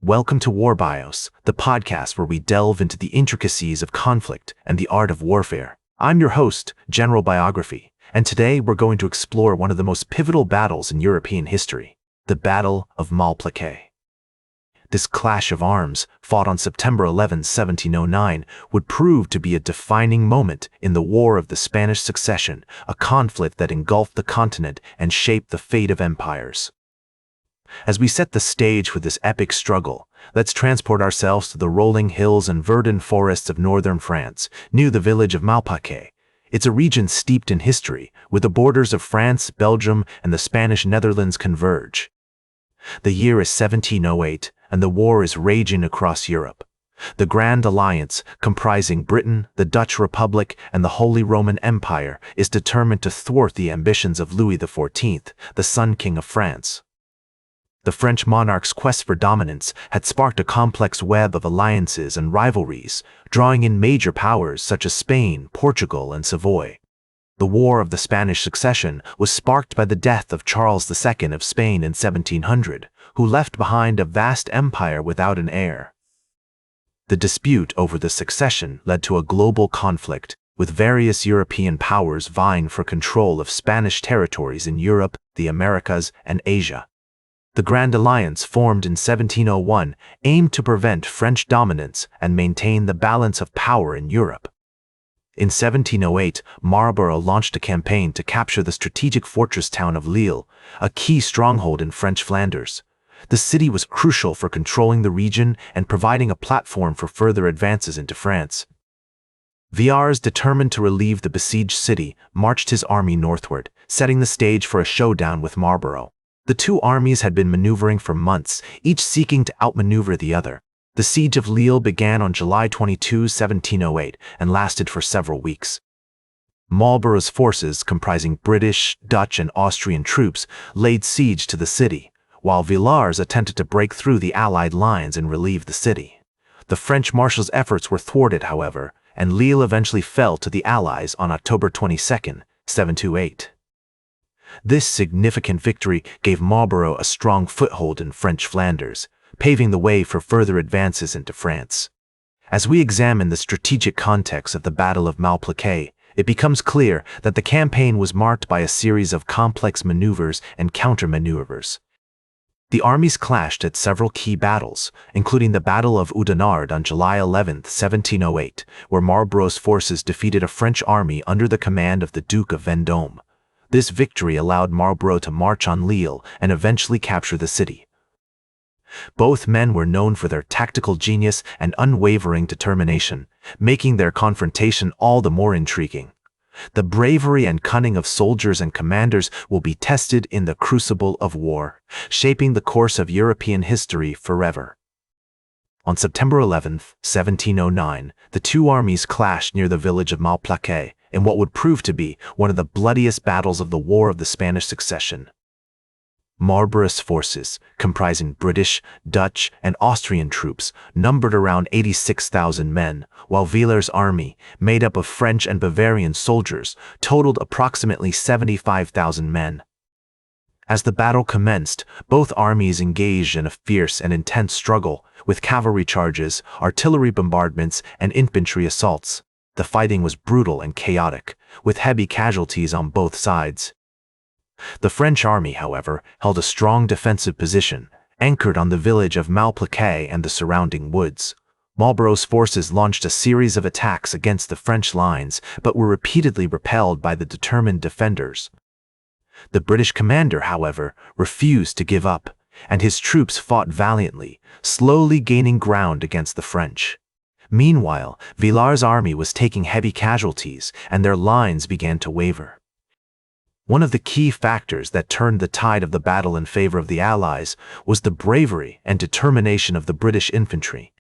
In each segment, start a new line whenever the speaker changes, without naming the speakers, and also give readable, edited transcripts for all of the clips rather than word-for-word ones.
Welcome to War Bios, the podcast where we delve into the intricacies of conflict and the art of warfare. I'm your host, General Biography, and today we're going to explore one of the most pivotal battles in European history, the Battle of Malplaquet. This clash of arms, fought on September 11, 1709, would prove to be a defining moment in the War of the Spanish Succession, a conflict that engulfed the continent and shaped the fate of empires. As we set the stage for this epic struggle, let's transport ourselves to the rolling hills and verdant forests of northern France, near the village of Malplaquet. It's a region steeped in history, where the borders of France, Belgium, and the Spanish Netherlands converge. The year is 1708, and the war is raging across Europe. The Grand Alliance, comprising Britain, the Dutch Republic, and the Holy Roman Empire, is determined to thwart the ambitions of Louis XIV, the Sun King of France. The French monarch's quest for dominance had sparked a complex web of alliances and rivalries, drawing in major powers such as Spain, Portugal, and Savoy. The War of the Spanish Succession was sparked by the death of Charles II of Spain in 1700, who left behind a vast empire without an heir. The dispute over the succession led to a global conflict, with various European powers vying for control of Spanish territories in Europe, the Americas, and Asia. The Grand Alliance, formed in 1701, aimed to prevent French dominance and maintain the balance of power in Europe. In 1708, Marlborough launched a campaign to capture the strategic fortress town of Lille, a key stronghold in French Flanders. The city was crucial for controlling the region and providing a platform for further advances into France. Villars, determined to relieve the besieged city, marched his army northward, setting the stage for a showdown with Marlborough. The two armies had been maneuvering for months, each seeking to outmaneuver the other. The siege of Lille began on July 22, 1708, and lasted for several weeks. Marlborough's forces, comprising British, Dutch, and Austrian troops, laid siege to the city, while Villars attempted to break through the Allied lines and relieve the city. The French marshal's efforts were thwarted, however, and Lille eventually fell to the Allies on October 22, 1708. This significant victory gave Marlborough a strong foothold in French Flanders, paving the way for further advances into France. As we examine the strategic context of the Battle of Malplaquet, it becomes clear that the campaign was marked by a series of complex maneuvers and counter-maneuvers. The armies clashed at several key battles, including the Battle of Oudenarde on July 11, 1708, where Marlborough's forces defeated a French army under the command of the Duke of Vendôme. This victory allowed Marlborough to march on Lille and eventually capture the city. Both men were known for their tactical genius and unwavering determination, making their confrontation all the more intriguing. The bravery and cunning of soldiers and commanders will be tested in the crucible of war, shaping the course of European history forever. On September 11, 1709, the two armies clashed near the village of Malplaquet in what would prove to be one of the bloodiest battles of the War of the Spanish Succession. Marlborough's forces, comprising British, Dutch, and Austrian troops, numbered around 86,000 men, while Villars' army, made up of French and Bavarian soldiers, totaled approximately 75,000 men. As the battle commenced, both armies engaged in a fierce and intense struggle, with cavalry charges, artillery bombardments, and infantry assaults. The fighting was brutal and chaotic, with heavy casualties on both sides. The French army, however, held a strong defensive position, anchored on the village of Malplaquet and the surrounding woods. Marlborough's forces launched a series of attacks against the French lines, but were repeatedly repelled by the determined defenders. The British commander, however, refused to give up, and his troops fought valiantly, slowly gaining ground against the French. Meanwhile, Villars' army was taking heavy casualties, and their lines began to waver. One of the key factors that turned the tide of the battle in favor of the Allies was the bravery and determination of the British infantry.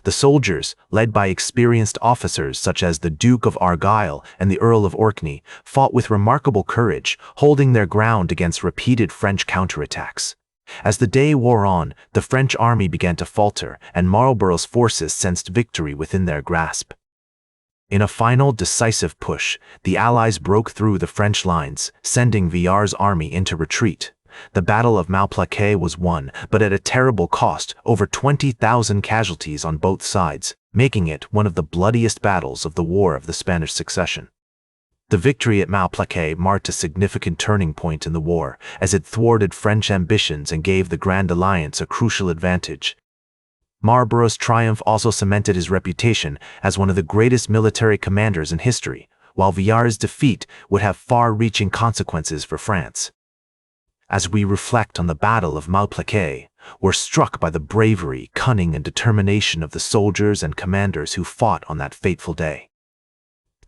The soldiers, led by experienced officers such as the Duke of Argyll and the Earl of Orkney, fought with remarkable courage, holding their ground against repeated French counterattacks. As the day wore on, the French army began to falter, and Marlborough's forces sensed victory within their grasp. In a final, decisive push, the Allies broke through the French lines, sending Villars' army into retreat. The Battle of Malplaquet was won, but at a terrible cost, over 20,000 casualties on both sides, making it one of the bloodiest battles of the War of the Spanish Succession. The victory at Malplaquet marked a significant turning point in the war, as it thwarted French ambitions and gave the Grand Alliance a crucial advantage. Marlborough's triumph also cemented his reputation as one of the greatest military commanders in history, while Villars' defeat would have far-reaching consequences for France. As we reflect on the Battle of Malplaquet, we're struck by the bravery, cunning, and determination of the soldiers and commanders who fought on that fateful day.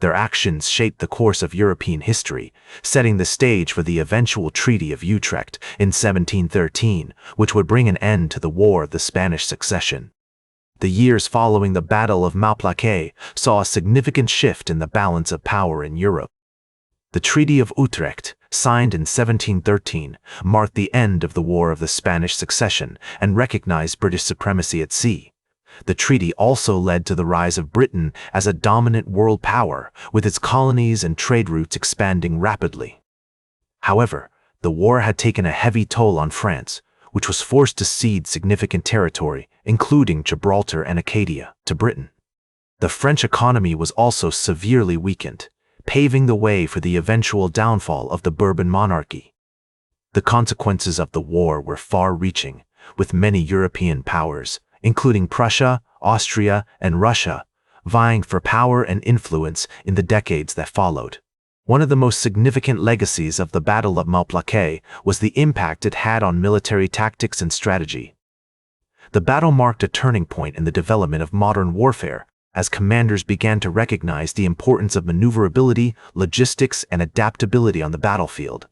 Their actions shaped the course of European history, setting the stage for the eventual Treaty of Utrecht in 1713, which would bring an end to the War of the Spanish Succession. The years following the Battle of Malplaquet saw a significant shift in the balance of power in Europe. The Treaty of Utrecht, signed in 1713, marked the end of the War of the Spanish Succession and recognized British supremacy at sea. The treaty also led to the rise of Britain as a dominant world power, with its colonies and trade routes expanding rapidly. However, the war had taken a heavy toll on France, which was forced to cede significant territory, including Gibraltar and Acadia, to Britain. The French economy was also severely weakened, paving the way for the eventual downfall of the Bourbon monarchy. The consequences of the war were far-reaching, with many European powers, including Prussia, Austria, and Russia, vying for power and influence in the decades that followed. One of the most significant legacies of the Battle of Malplaquet was the impact it had on military tactics and strategy. The battle marked a turning point in the development of modern warfare, as commanders began to recognize the importance of maneuverability, logistics, and adaptability on the battlefield.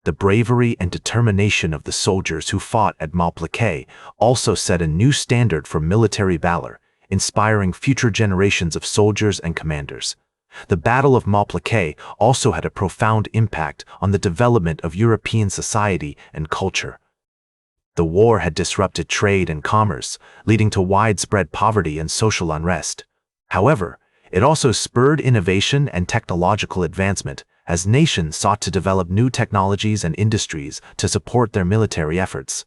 The bravery and determination of the soldiers who fought at Malplaquet also set a new standard for military valor, inspiring future generations of soldiers and commanders. The Battle of Malplaquet also had a profound impact on the development of European society and culture. The war had disrupted trade and commerce, leading to widespread poverty and social unrest. However, it also spurred innovation and technological advancement, as nations sought to develop new technologies and industries to support their military efforts.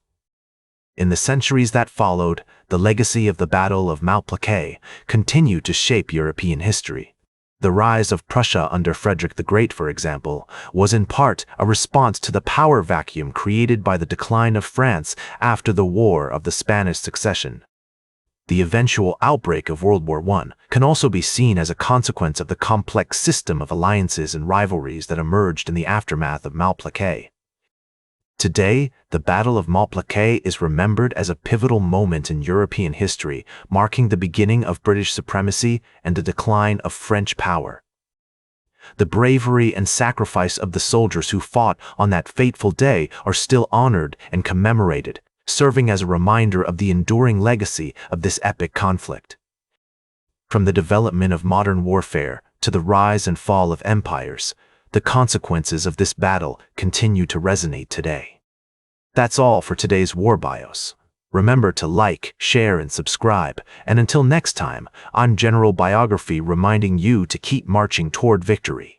In the centuries that followed, the legacy of the Battle of Malplaquet continued to shape European history. The rise of Prussia under Frederick the Great, for example, was in part a response to the power vacuum created by the decline of France after the War of the Spanish Succession. The eventual outbreak of World War I can also be seen as a consequence of the complex system of alliances and rivalries that emerged in the aftermath of Malplaquet. Today, the Battle of Malplaquet is remembered as a pivotal moment in European history, marking the beginning of British supremacy and the decline of French power. The bravery and sacrifice of the soldiers who fought on that fateful day are still honored and commemorated, serving as a reminder of the enduring legacy of this epic conflict. From the development of modern warfare to the rise and fall of empires, the consequences of this battle continue to resonate today. That's all for today's War Bios. Remember to like, share, and subscribe, and until next time, I'm General Biography reminding you to keep marching toward victory.